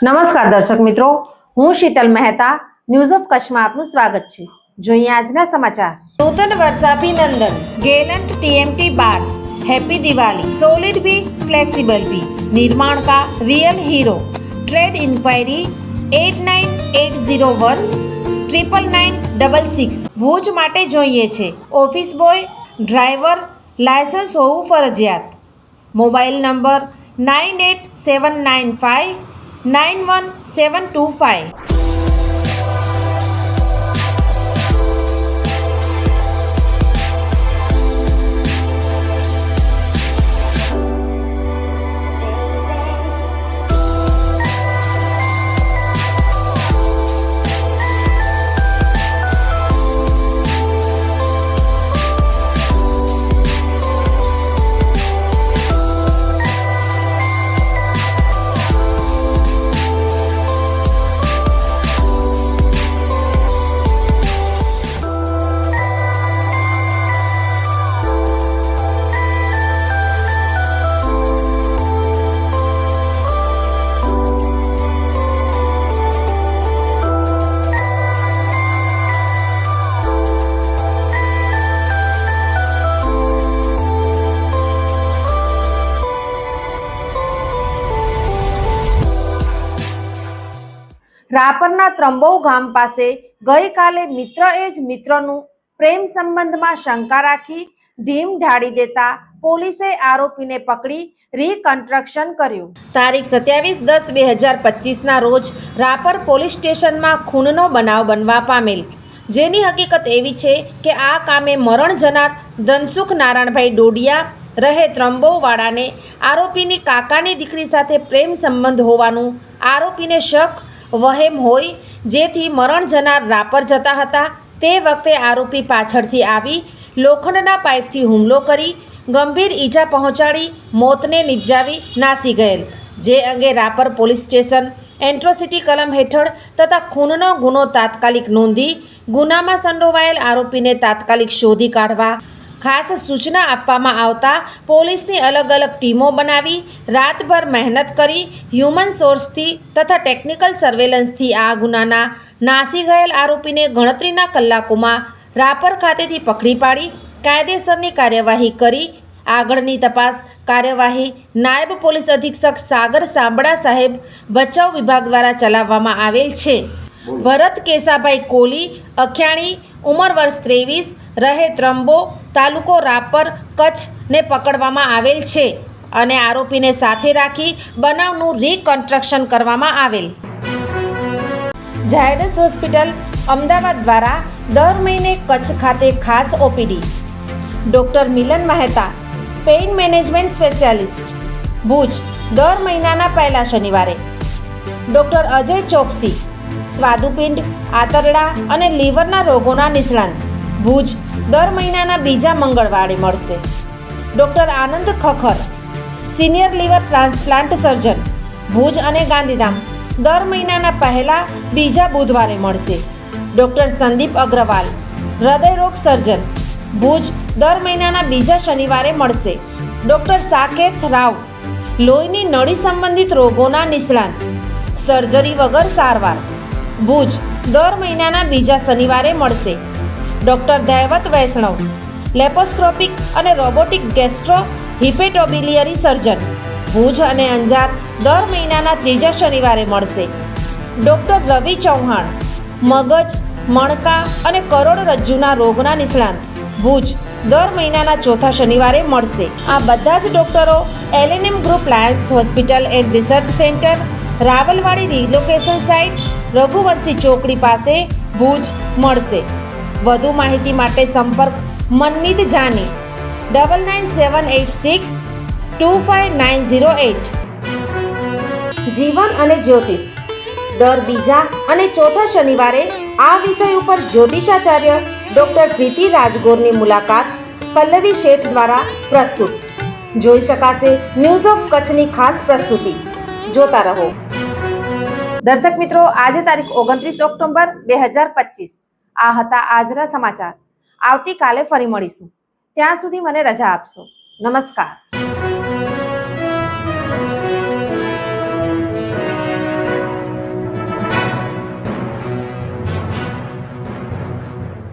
નમસ્કાર દર્શક મિત્રો, હું શીતલ મહેતા ન્યૂઝ ઓફ કચ્છમાં આપનું સ્વાગત છે। જોઈએ આજના સમાચાર। નૂતન વર્ષાભિનંદન Gallant TMT bars, happy Diwali. Solid भी फ्लेक्सिबल भी, निर्माण का real hero. Trade inquiry 8980 99966। Bhuj માટે જોઈએ છે ઓફિસ બોય, ડ્રાઈવર, લાયસન્સ હોવું ફરજિયાત। Mobile number 98795 91725। રાપરના ત્રંબો ગામ પાસે ગઈકાલે મિત્રએ જ મિત્રનું પ્રેમ સંબંધમાં શંકા રાખી ઢીમ ઢાળી દેતા પોલીસે આરોપીને પકડી રીકન્સ્ટ્રક્શન કર્યું। તારીખ 27/10/2025ના રોજ રાપર પોલીસ સ્ટેશનમાં ખૂનનો બનાવ બનવા પામેલ, જેની હકીકત એવી છે કે આ કામે મરણ જનાર ધનસુખ નારાયણભાઈ ડોડિયા રહે ત્રંબોવાડાને આરોપીની કાકાની દીકરી સાથે પ્રેમ સંબંધ હોવાનું આરોપીને શક વહેમ હોય, જેથી મરણ જનાર રાપર જતા હતા તે વખતે આરોપી પાછળથી આવી લોખંડના પાઇપથી હુમલો કરી ગંભીર ઈજા પહોંચાડી મોતને નિપજાવી નાસી ગયેલ, જે અંગે રાપર પોલીસ સ્ટેશન એટ્રોસિટી કલમ હેઠળ તથા ખૂનનો ગુનો તાત્કાલિક નોંધી ગુનામાં સંડોવાયેલ આરોપીને તાત્કાલિક શોધી કાઢવા ખાસ સૂચના આપવામાં આવતા પોલીસની અલગ અલગ ટીમો બનાવી રાતભર મહેનત કરી હ્યુમન સોર્સથી તથા ટેકનિકલ સર્વેલન્સથી આ ગુનાના નાસી ગયેલ આરોપીને ગણતરીના કલાકોમાં રાપર ખાતેથી પકડી પાડી કાયદેસરની કાર્યવાહી કરી આગળની તપાસ કાર્યવાહી નાયબ પોલીસ અધિક્ષક સાગર સાંબડા સાહેબ બચાવ વિભાગ દ્વારા ચલાવવામાં આવેલ છે। ભરત કેસાભાઈ કોલી અખ્યાણી, ઉંમર વર્ષ 23, રહે ત્રંબો, તાલુકો રાપર, કચ્છને પકડવામાં આવેલ છે અને આરોપીને સાથે રાખી બનાવનું રીકન્સ્ટ્રક્શન કરવામાં આવેલ। ઝાયડસ હોસ્પિટલ અમદાવાદ દ્વારા દર મહિને કચ્છ ખાતે ખાસ OPD. Doctor Milan Mehta, pain management specialist, Bhuj, દર મહિનાના પહેલા શનિવારે। ડૉક્ટર અજય ચોકસી, સ્વાદુપિંડ, આંતરડા અને લીવરના રોગોના નિષ્ણાંત, ભુજ, દર મહિનાના બીજા મંગળવારે મળશે। Doctor Anand Khakhar, senior liver transplant surgeon, Bhuj અને ગાંધીધામ, દર મહિનાના પહેલા બીજા બુધવારે મળશે। ડૉક્ટર સંદીપ અગ્રવાલ, હૃદયરોગ સર્જન, ભુજ, દર મહિનાના બીજા શનિવારે મળશે। ડૉક્ટર સાકેત રાવ, લોહીની નળી સંબંધિત રોગોના નિષ્ણાંત, સર્જરી વગર સારવાર, ભુજ, દર મહિનાના બીજા શનિવારે મળશે। ડૉક્ટર દૈવત વૈષ્ણવ, લેપોસ્કોપિક અને રોબોટિક ગેસ્ટ્રો હિપેટોબિલિયરી સર્જન, ભુજ અને અંજાર, દર મહિનાના ત્રીજા શનિવારે મળશે। ડૉક્ટર રવિ ચૌહાણ, મગજ, મણકા અને કરોડરજ્જુના રોગના નિષ્ણાંત, ભુજ, દર મહિનાના ચોથા શનિવારે મળશે। આ બધા જ ડૉક્ટરો LNM group Lions hospital and research centre, Rawalwadi relocation site, Raghuvanshi ચોકડી પાસે, ભુજ મળશે। વધુ માહિતી માટે સંપર્ક મનમીત જાની 99786 25908। જીવન અને જ્યોતિષ દર બીજા અને ચોથા શનિવારે આ વિષય ઉપર જ્યોતિષાચાર્ય ડૉક્ટર પ્રીતિ રાજગોરની મુલાકાત પલ્લવી શેઠ દ્વારા પ્રસ્તુત જોઈ શકાશે। ન્યૂઝ ઓફ કચ્છની ખાસ પ્રસ્તુતિ જોતા રહો। દર્શક મિત્રો, આજે તારીખ 29 ઓક્ટોબર 2025 આ હતા આજના સમાચાર। આવતીકાલે ફરી મળીશું, ત્યાં સુધી મને રજા આપશો। નમસ્કાર।